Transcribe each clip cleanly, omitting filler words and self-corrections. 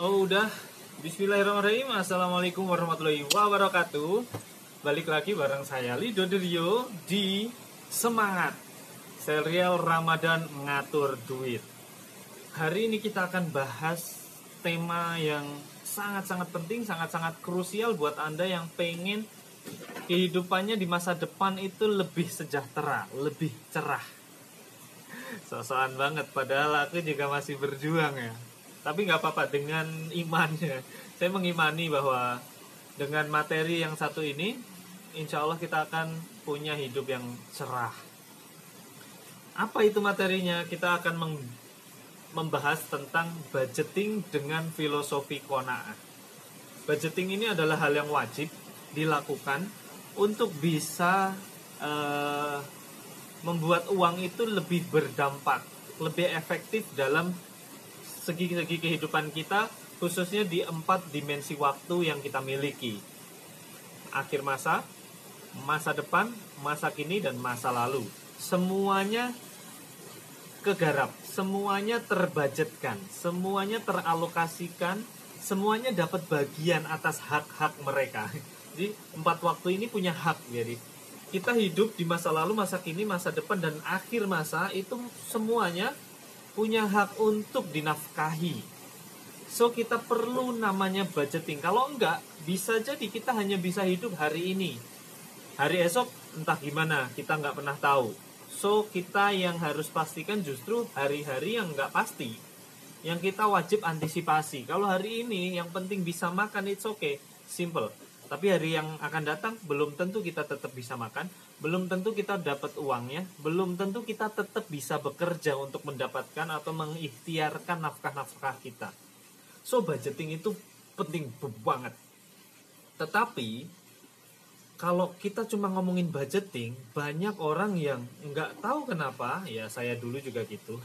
Oh udah. Bismillahirrahmanirrahim. Assalamualaikum warahmatullahi wabarakatuh. Balik lagi bareng saya Lido Diryo di Semangat Serial Ramadan Ngatur Duit. Hari ini kita akan bahas tema yang sangat-sangat penting, sangat-sangat krusial buat Anda yang pengen kehidupannya di masa depan itu lebih sejahtera, lebih cerah. Sosokan banget, padahal aku juga masih berjuang ya. Tapi nggak apa-apa, dengan imannya saya mengimani bahwa dengan materi yang satu ini, insya Allah kita akan punya hidup yang cerah. Apa itu materinya? Kita akan membahas tentang budgeting dengan filosofi qanaah. Budgeting ini adalah hal yang wajib dilakukan untuk bisa membuat uang itu lebih berdampak, lebih efektif dalam segi-segi kehidupan kita, khususnya di 4 dimensi waktu yang kita miliki. Akhir masa, masa depan, masa kini, dan masa lalu. Semuanya kegarap, semuanya terbudgetkan, semuanya teralokasikan, semuanya dapat bagian atas hak-hak mereka. Jadi 4 waktu ini punya hak. Jadi kita hidup di masa lalu, masa kini, masa depan, dan akhir masa itu semuanya punya hak untuk dinafkahi. So kita perlu namanya budgeting. Kalau enggak, bisa jadi kita hanya bisa hidup hari ini. Hari esok entah gimana, kita enggak pernah tahu. So kita yang harus pastikan justru hari-hari yang enggak pasti, yang kita wajib antisipasi. Kalau hari ini yang penting bisa makan, it's okay, simple. Tapi hari yang akan datang belum tentu kita tetap bisa makan, belum tentu kita dapat uangnya, belum tentu kita tetap bisa bekerja untuk mendapatkan atau mengikhtiarkan nafkah-nafkah kita. So budgeting itu penting banget. Tetapi kalau kita cuma ngomongin budgeting, banyak orang yang nggak tahu kenapa, ya saya dulu juga gitu.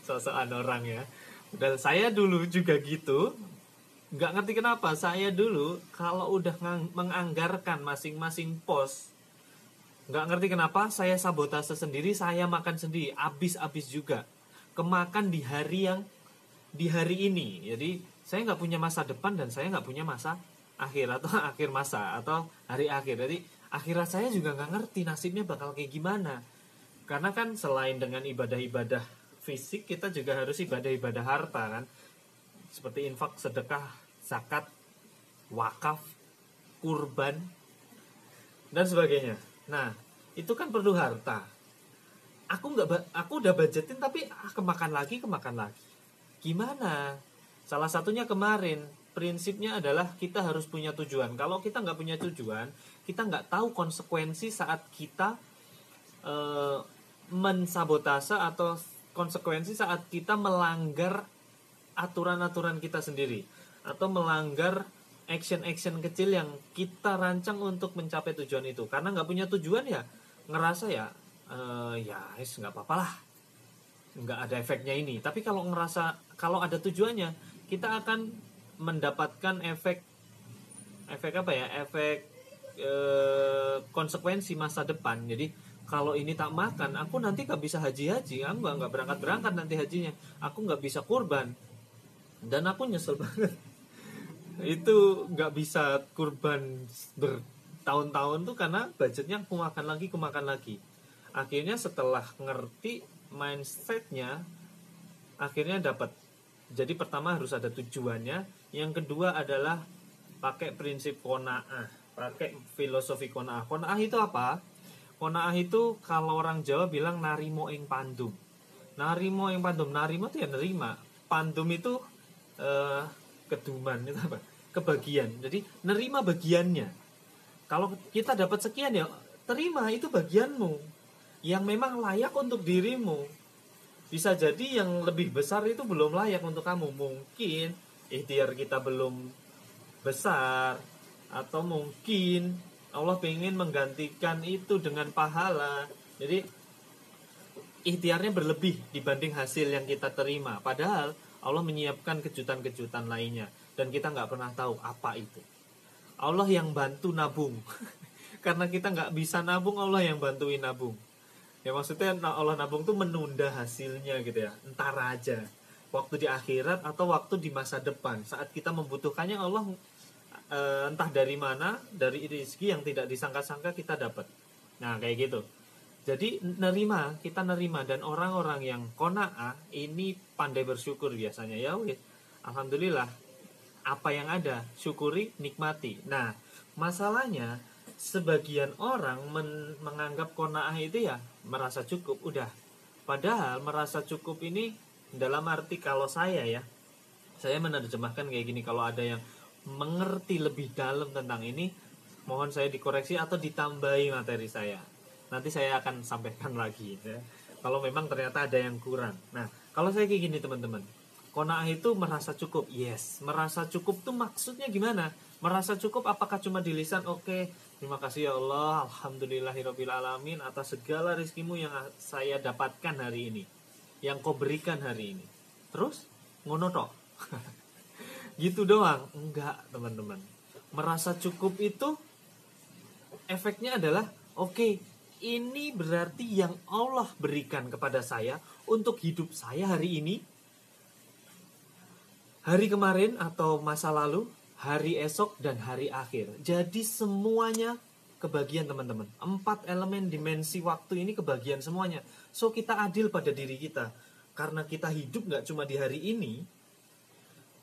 Sosokan orang ya. Dan saya dulu juga gitu. Nggak ngerti kenapa saya dulu kalau udah menganggarkan masing-masing pos, nggak ngerti kenapa saya sabotase sendiri, saya makan sendiri, habis juga kemakan di hari ini. Jadi saya nggak punya masa depan dan saya nggak punya masa akhir atau akhir masa atau hari akhir. Jadi akhirat saya juga nggak ngerti nasibnya bakal kayak gimana. Karena kan selain dengan ibadah-ibadah fisik, kita juga harus ibadah-ibadah harta kan. Seperti infak, sedekah, zakat, wakaf, kurban, dan sebagainya. Nah, itu kan perlu harta. Aku udah budgetin tapi kemakan lagi. Gimana? Salah satunya kemarin, prinsipnya adalah kita harus punya tujuan. Kalau kita nggak punya tujuan, kita nggak tahu konsekuensi saat kita mensabotase atau konsekuensi saat kita melanggar aturan-aturan kita sendiri atau melanggar action-action kecil yang kita rancang untuk mencapai tujuan itu. Karena nggak punya tujuan ya ngerasa ya nggak apa-apa lah, nggak ada efeknya ini. Tapi kalau kalau ada tujuannya, kita akan mendapatkan efek konsekuensi masa depan. Jadi kalau ini tak makan, aku nanti nggak bisa haji, aku nggak berangkat nanti hajinya, aku nggak bisa kurban. Dan aku nyesel banget. Itu nggak bisa kurban bertahun-tahun tuh karena budgetnya aku makan lagi. Akhirnya setelah ngerti mindsetnya, akhirnya dapat. Jadi pertama harus ada tujuannya. Yang kedua adalah pakai prinsip qanaah, pakai filosofi qanaah. Qanaah itu apa? Qanaah itu kalau orang Jawa bilang narimo ing pandum. Narimo ing pandum. Narimo itu ya nerima. Pandum itu keduman itu apa? Kebagian. Jadi nerima bagiannya. Kalau kita dapat sekian ya terima, itu bagianmu yang memang layak untuk dirimu. Bisa jadi yang lebih besar itu belum layak untuk kamu. Mungkin ikhtiar kita belum besar, atau mungkin Allah pengen menggantikan itu dengan pahala. Jadi ikhtiarnya berlebih dibanding hasil yang kita terima. Padahal Allah menyiapkan kejutan-kejutan lainnya dan kita nggak pernah tahu apa itu. Allah yang bantu nabung. Karena kita nggak bisa nabung, Allah yang bantuin nabung. Ya maksudnya Allah nabung tuh menunda hasilnya gitu ya, entar aja. Waktu di akhirat atau waktu di masa depan. Saat kita membutuhkannya, Allah entah dari mana, dari rezeki yang tidak disangka-sangka kita dapat. Nah, kayak gitu. Jadi kita nerima, dan orang-orang yang qanaah ini pandai bersyukur biasanya. Ya wis, alhamdulillah, apa yang ada, syukuri, nikmati. Nah, masalahnya sebagian orang menganggap qanaah itu ya merasa cukup, udah. Padahal merasa cukup ini dalam arti, kalau saya menerjemahkan kayak gini. Kalau ada yang mengerti lebih dalam tentang ini, mohon saya dikoreksi atau ditambahi materi saya. Nanti saya akan sampaikan lagi ya, kalau memang ternyata ada yang kurang. Nah, kalau saya kayak gini teman-teman, qanaah itu merasa cukup. Yes, merasa cukup tuh maksudnya gimana? Merasa cukup apakah cuma di lisan? Oke, terima kasih ya Allah, alhamdulillahirabbil alamin atas segala rezekimu yang saya dapatkan hari ini, yang kau berikan hari ini. Terus ngono tok. Gitu doang? Enggak, teman-teman. Merasa cukup itu efeknya adalah oke, ini berarti yang Allah berikan kepada saya untuk hidup saya hari ini, hari kemarin atau masa lalu, hari esok, dan hari akhir. Jadi semuanya kebagian teman-teman. 4 elemen dimensi waktu ini kebagian semuanya. So kita adil pada diri kita. Karena kita hidup gak cuma di hari ini,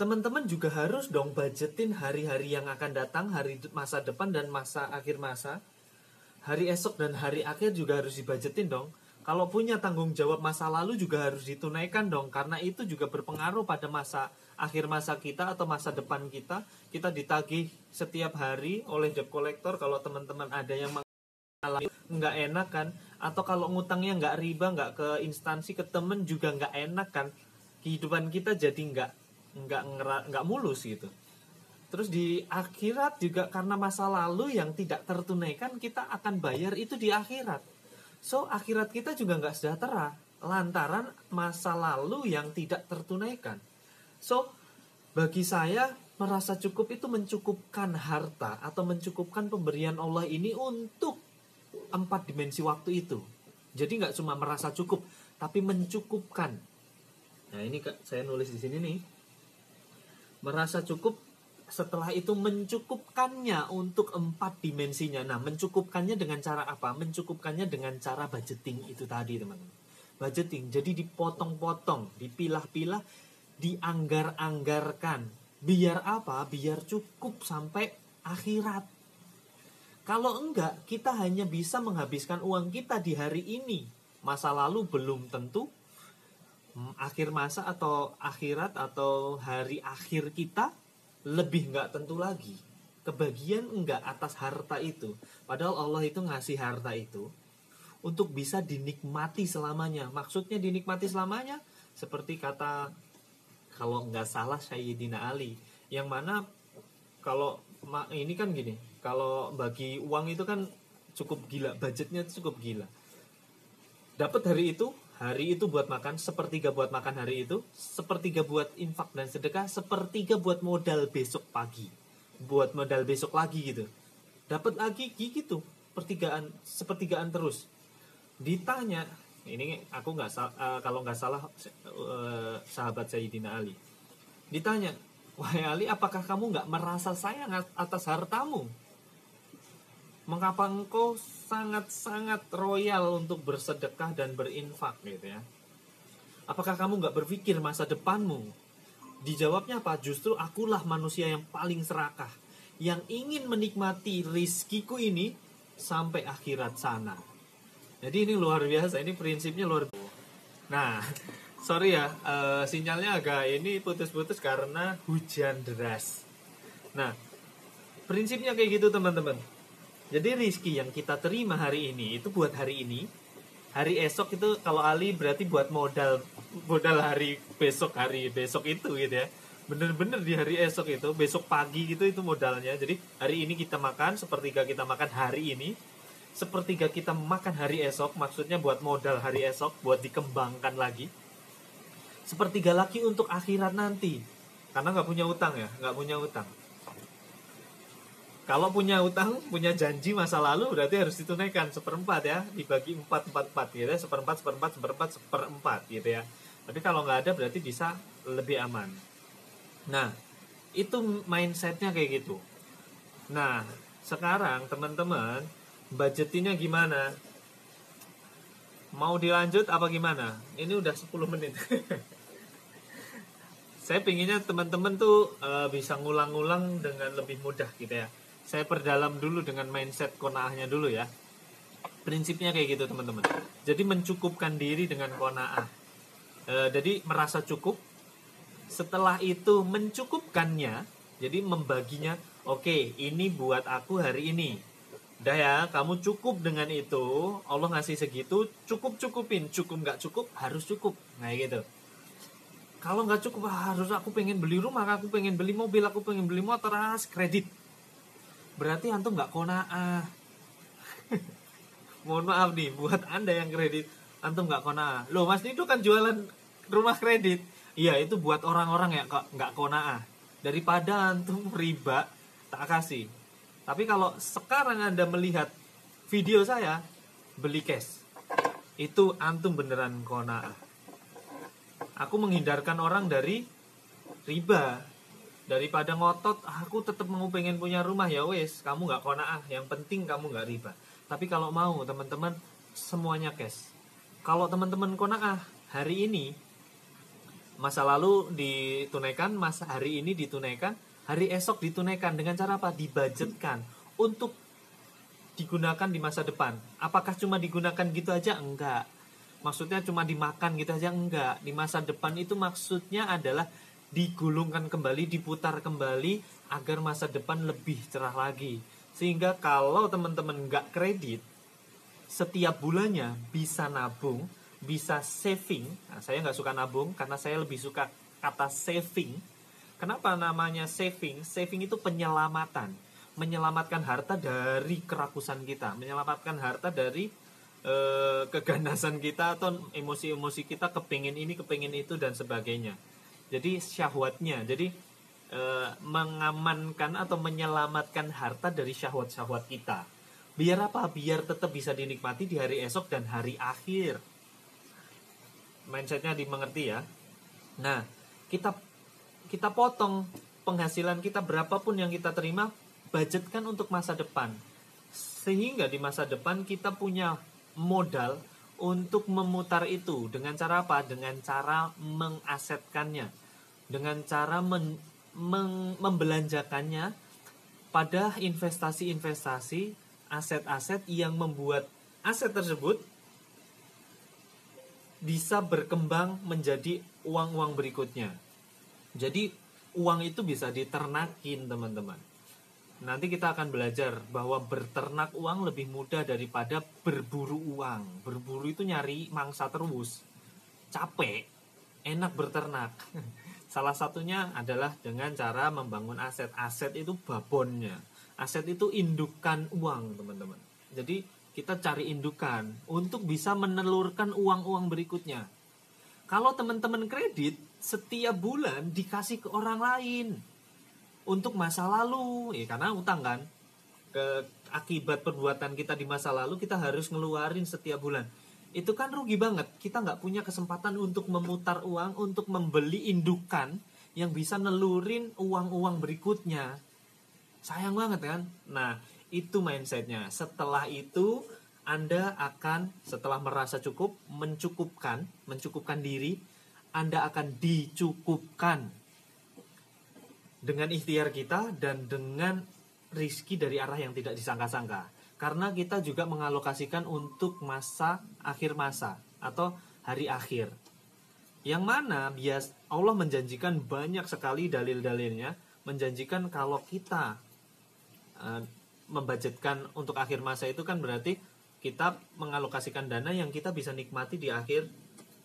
teman-teman juga harus dong budgetin hari-hari yang akan datang, hari masa depan dan masa akhir masa. Hari esok dan hari akhir juga harus dibudgetin dong. Kalau punya tanggung jawab masa lalu juga harus ditunaikan dong. Karena itu juga berpengaruh pada akhir masa kita atau masa depan kita. Kita ditagih setiap hari oleh debt collector. Kalau teman-teman ada yang mengalami nggak enak kan. Atau kalau ngutangnya nggak riba, nggak ke instansi, ke temen juga nggak enak kan. Kehidupan kita jadi nggak mulus gitu. Terus di akhirat juga karena masa lalu yang tidak tertunaikan, kita akan bayar itu di akhirat. So akhirat kita juga nggak sejahtera lantaran masa lalu yang tidak tertunaikan. So bagi saya merasa cukup itu mencukupkan harta atau mencukupkan pemberian Allah ini untuk 4 dimensi waktu itu. Jadi nggak cuma merasa cukup, tapi mencukupkan. Nah ini saya nulis di sini nih. Merasa cukup, setelah itu mencukupkannya untuk 4 dimensinya. Nah, mencukupkannya dengan cara apa? Mencukupkannya dengan cara budgeting itu tadi, teman-teman. Budgeting, jadi dipotong-potong, dipilah-pilah, dianggar-anggarkan. Biar apa? Biar cukup sampai akhirat. Kalau enggak, kita hanya bisa menghabiskan uang kita di hari ini. Masa lalu belum tentu. Akhir masa atau akhirat atau hari akhir kita lebih nggak tentu lagi. Kebagian enggak atas harta itu. Padahal Allah itu ngasih harta itu untuk bisa dinikmati selamanya. Maksudnya dinikmati selamanya seperti kata, kalau nggak salah Sayyidina Ali, yang mana kalau ini kan gini, kalau bagi uang itu kan cukup gila, budgetnya cukup gila. Dapat hari itu buat makan, sepertiga buat makan hari itu, sepertiga buat infak dan sedekah, sepertiga buat modal besok pagi, buat modal besok lagi gitu. Dapat lagi gitu, sepertigaan terus. Ditanya, ini aku kalau nggak salah sahabat Sayyidina Ali. Ditanya, wahai Ali, apakah kamu nggak merasa sayang atas hartamu? Mengapa engkau sangat-sangat royal untuk bersedekah dan berinfak gitu ya? Apakah kamu nggak berpikir masa depanmu? Dijawabnya apa? Justru akulah manusia yang paling serakah, yang ingin menikmati rizkiku ini sampai akhirat sana. Jadi ini luar biasa, ini prinsipnya luar biasa. Nah, sorry ya, sinyalnya agak ini putus-putus karena hujan deras. Nah, prinsipnya kayak gitu teman-teman. Jadi rizki yang kita terima hari ini itu buat hari ini. Hari esok itu kalau Ali berarti buat modal hari besok itu gitu ya. Bener-bener di hari esok itu, besok pagi gitu itu modalnya. Jadi hari ini kita makan, sepertiga kita makan hari ini, sepertiga kita makan hari esok, maksudnya buat modal hari esok, buat dikembangkan lagi. Sepertiga lagi untuk akhirat nanti. Karena nggak punya utang ya, nggak punya utang. Kalau punya utang, punya janji masa lalu berarti harus ditunaikan 1/4 ya, dibagi 4 gitu ya, 1/4 gitu ya. Tapi kalau nggak ada berarti bisa lebih aman. Nah, itu mindsetnya kayak gitu. Nah, sekarang teman-teman budgetinnya gimana? Mau dilanjut apa gimana? Ini udah 10 menit. Saya pinginnya teman-teman tuh bisa ngulang-ngulang dengan lebih mudah gitu ya. Saya perdalam dulu dengan mindset qanaahnya dulu ya. Prinsipnya kayak gitu teman-teman. Jadi mencukupkan diri dengan qanaah. Jadi merasa cukup. Setelah itu mencukupkannya, jadi membaginya. Oke, ini buat aku hari ini. Udah ya, kamu cukup dengan itu. Allah ngasih segitu, cukup-cukupin. Cukup nggak cukup, harus cukup. Nah gitu. Kalau nggak cukup, harus aku pengen beli rumah, aku pengen beli mobil, aku pengen beli motor, kredit. Berarti antum nggak qanaah. Mohon maaf nih, buat Anda yang kredit, antum nggak qanaah. Loh, Mas itu kan jualan rumah kredit. Iya, itu buat orang-orang yang nggak qanaah. Daripada antum riba, tak kasih. Tapi kalau sekarang Anda melihat video saya, beli cash. Itu antum beneran qanaah. Aku menghindarkan orang dari riba. Daripada ngotot, aku tetap mau pengen punya rumah, ya wes, kamu nggak qanaah. Yang penting kamu nggak riba. Tapi kalau mau teman-teman semuanya cash. Kalau teman-teman qanaah hari ini, masa lalu ditunaikan, masa hari ini ditunaikan, hari esok ditunaikan dengan cara apa? Dibudgetkan untuk digunakan di masa depan. Apakah cuma digunakan gitu aja? Enggak. Maksudnya cuma dimakan gitu aja? Enggak. Di masa depan itu maksudnya adalah digulungkan kembali, diputar kembali agar masa depan lebih cerah lagi. Sehingga kalau teman-teman nggak kredit, setiap bulannya bisa nabung, bisa saving. Nah, saya nggak suka nabung karena saya lebih suka kata saving. Kenapa namanya saving? Saving itu penyelamatan. Menyelamatkan harta dari kerakusan kita. Menyelamatkan harta dari keganasan kita atau emosi-emosi kita, kepingin ini, kepingin itu, dan sebagainya. Jadi syahwatnya. Jadi mengamankan atau menyelamatkan harta dari syahwat-syahwat kita. Biar apa? Biar tetap bisa dinikmati di hari esok dan hari akhir. Mindsetnya dimengerti ya. Nah, kita potong penghasilan kita berapapun yang kita terima, budgetkan untuk masa depan. Sehingga di masa depan kita punya modal untuk memutar itu. Dengan cara apa? Dengan cara mengasetkannya. Dengan cara membelanjakannya pada investasi-investasi, aset-aset yang membuat aset tersebut bisa berkembang menjadi uang-uang berikutnya. Jadi uang itu bisa diternakin teman-teman. Nanti kita akan belajar bahwa berternak uang lebih mudah daripada berburu uang. Berburu itu nyari mangsa terus. Capek, enak berternak. Salah satunya adalah dengan cara membangun aset. Aset itu babonnya. Aset itu indukan uang, teman-teman. Jadi kita cari indukan untuk bisa menelurkan uang-uang berikutnya. Kalau teman-teman kredit, setiap bulan dikasih ke orang lain untuk masa lalu, ya karena utang kan. Akibat perbuatan kita di masa lalu, kita harus ngeluarin setiap bulan. Itu kan rugi banget. Kita nggak punya kesempatan untuk memutar uang, untuk membeli indukan yang bisa nelurin uang-uang berikutnya. Sayang banget kan. Nah, itu mindsetnya. Setelah itu Anda akan, setelah merasa cukup, mencukupkan diri, Anda akan dicukupkan dengan ikhtiar kita dan dengan rizki dari arah yang tidak disangka-sangka. Karena kita juga mengalokasikan untuk masa akhir masa atau hari akhir. Yang mana Allah menjanjikan banyak sekali dalil-dalilnya, menjanjikan kalau kita membudgetkan untuk akhir masa itu kan berarti kita mengalokasikan dana yang kita bisa nikmati di akhir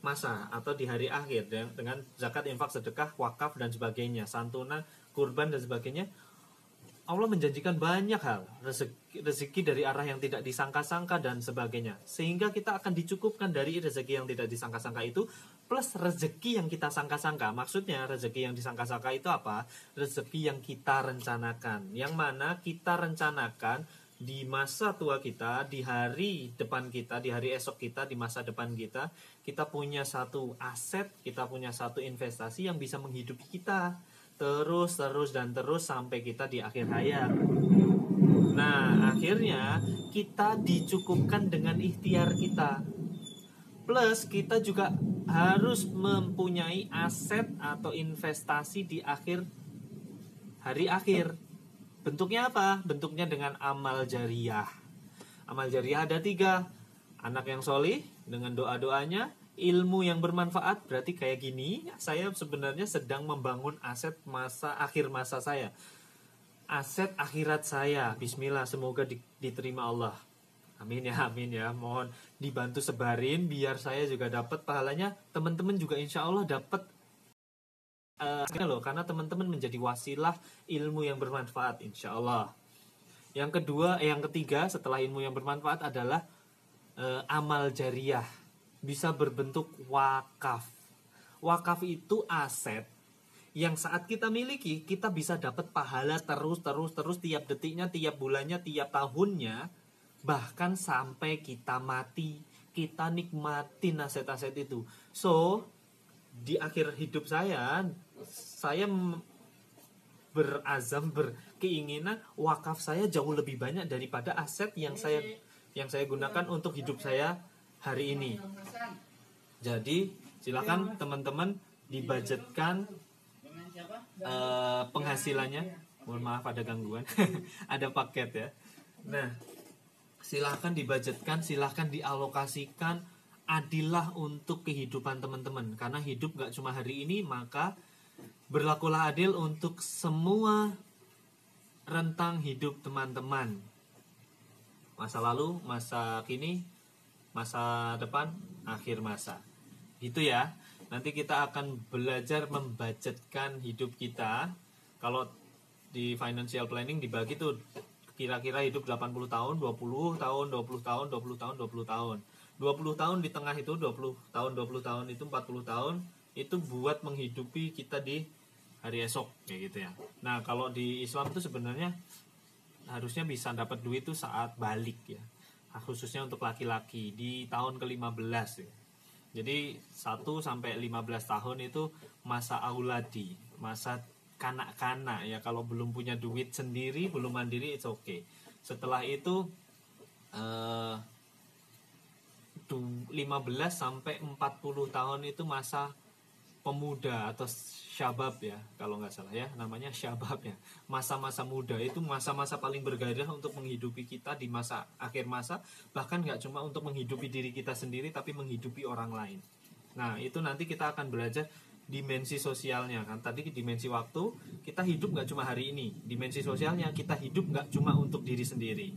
masa atau di hari akhir dengan zakat, infak, sedekah, wakaf dan sebagainya, santunan, kurban dan sebagainya. Allah menjanjikan banyak hal, rezeki dari arah yang tidak disangka-sangka dan sebagainya, sehingga kita akan dicukupkan dari rezeki yang tidak disangka-sangka itu plus rezeki yang kita sangka-sangka. Maksudnya rezeki yang disangka-sangka itu apa? Rezeki yang kita rencanakan, yang mana kita rencanakan di masa tua kita, di hari depan kita, di hari esok kita, di masa depan kita, kita punya satu aset, kita punya satu investasi yang bisa menghidupi kita terus sampai kita di akhir hayat. Nah, akhirnya kita dicukupkan dengan ikhtiar kita. Plus kita juga harus mempunyai aset atau investasi di akhir hari akhir. Bentuknya apa? Bentuknya dengan amal jariah. Amal jariah ada 3. Anak yang solih dengan doa-doanya, ilmu yang bermanfaat. Berarti kayak gini, saya sebenarnya sedang membangun aset akhir masa saya. Aset akhirat saya. Bismillah, semoga diterima Allah. Amin ya. Mohon dibantu sebarin biar saya juga dapat pahalanya. Teman-teman juga insya Allah dapat karena teman-teman menjadi wasilah ilmu yang bermanfaat insya Allah. Yang ketiga setelah ilmu yang bermanfaat adalah amal jariah, bisa berbentuk wakaf. Wakaf itu aset yang saat kita miliki kita bisa dapat pahala terus tiap detiknya, tiap bulannya, tiap tahunnya, bahkan sampai kita mati kita nikmatin aset-aset itu. So di akhir hidup saya berkeinginan wakaf saya jauh lebih banyak daripada aset yang saya gunakan untuk hidup saya hari ini. Jadi silakan teman-teman dibudgetkan penghasilannya. Mohon maaf ada gangguan. Ada paket ya. Nah, silakan dibudgetkan, silakan dialokasikan. Adillah untuk kehidupan teman-teman. Karena hidup gak cuma hari ini, maka berlakulah adil untuk semua rentang hidup teman-teman. Masa lalu, masa kini, masa depan, akhir masa. Gitu ya. Nanti kita akan belajar membudgetkan hidup kita. Kalau di financial planning dibagi tuh kira-kira hidup 80 tahun, 20 tahun, 20 tahun, 20 tahun, 20 tahun. 20 tahun di tengah itu, 20 tahun itu 40 tahun, itu buat menghidupi kita di hari esok kayak gitu ya. Nah, kalau di Islam itu sebenarnya harusnya bisa dapat duit itu saat balik ya. Khususnya untuk laki-laki di tahun ke-15 ya. Jadi 1 sampai 15 tahun itu masa auladi, masa kanak-kanak ya. Kalau belum punya duit sendiri, belum mandiri, it's okay. Setelah itu 15 sampai 40 tahun itu masa pemuda atau syabab ya, kalau nggak salah ya, namanya syabab ya. Masa-masa muda itu masa-masa paling bergairah untuk menghidupi kita di masa akhir masa, bahkan nggak cuma untuk menghidupi diri kita sendiri, tapi menghidupi orang lain. Nah, itu nanti kita akan belajar dimensi sosialnya kan. Tadi dimensi waktu, kita hidup nggak cuma hari ini. Dimensi sosialnya, kita hidup nggak cuma untuk diri sendiri.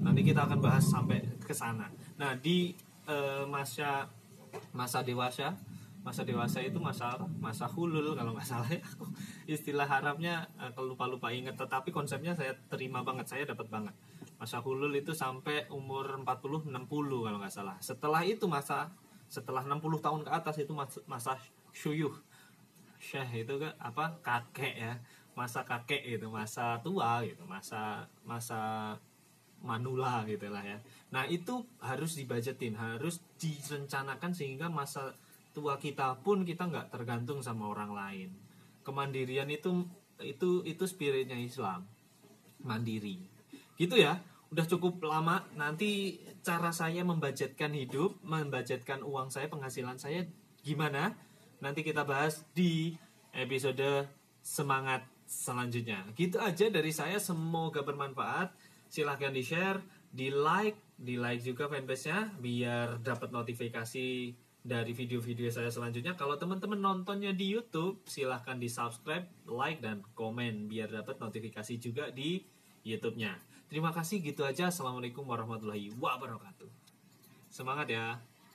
Nanti kita akan bahas sampai ke sana. Nah, di masa dewasa itu masa hulul kalau nggak salah ya. Istilah Arabnya lupa ingat, tetapi konsepnya saya terima banget, saya dapat banget. Masa hulul itu sampai umur 40-60 kalau nggak salah. Setelah itu setelah 60 tahun ke atas itu masa syuyuh. Syekh itu kan kakek ya. Masa kakek itu, masa tua gitu, masa manula gitu lah ya. Nah, itu harus dibajetin, harus direncanakan sehingga masa tua kita pun kita nggak tergantung sama orang lain. Kemandirian itu spiritnya Islam, mandiri. Gitu ya. Udah cukup lama. Nanti cara saya membudgetkan hidup, membudgetkan uang saya, penghasilan saya gimana? Nanti kita bahas di episode semangat selanjutnya. Gitu aja dari saya, semoga bermanfaat. Silahkan di-share, di-like juga fanpage-nya biar dapat notifikasi dari video-video saya selanjutnya. Kalau teman-teman nontonnya di YouTube, silahkan di-subscribe, like, dan komen biar dapat notifikasi juga di YouTube-nya. Terima kasih, gitu aja. Assalamualaikum warahmatullahi wabarakatuh. Semangat ya.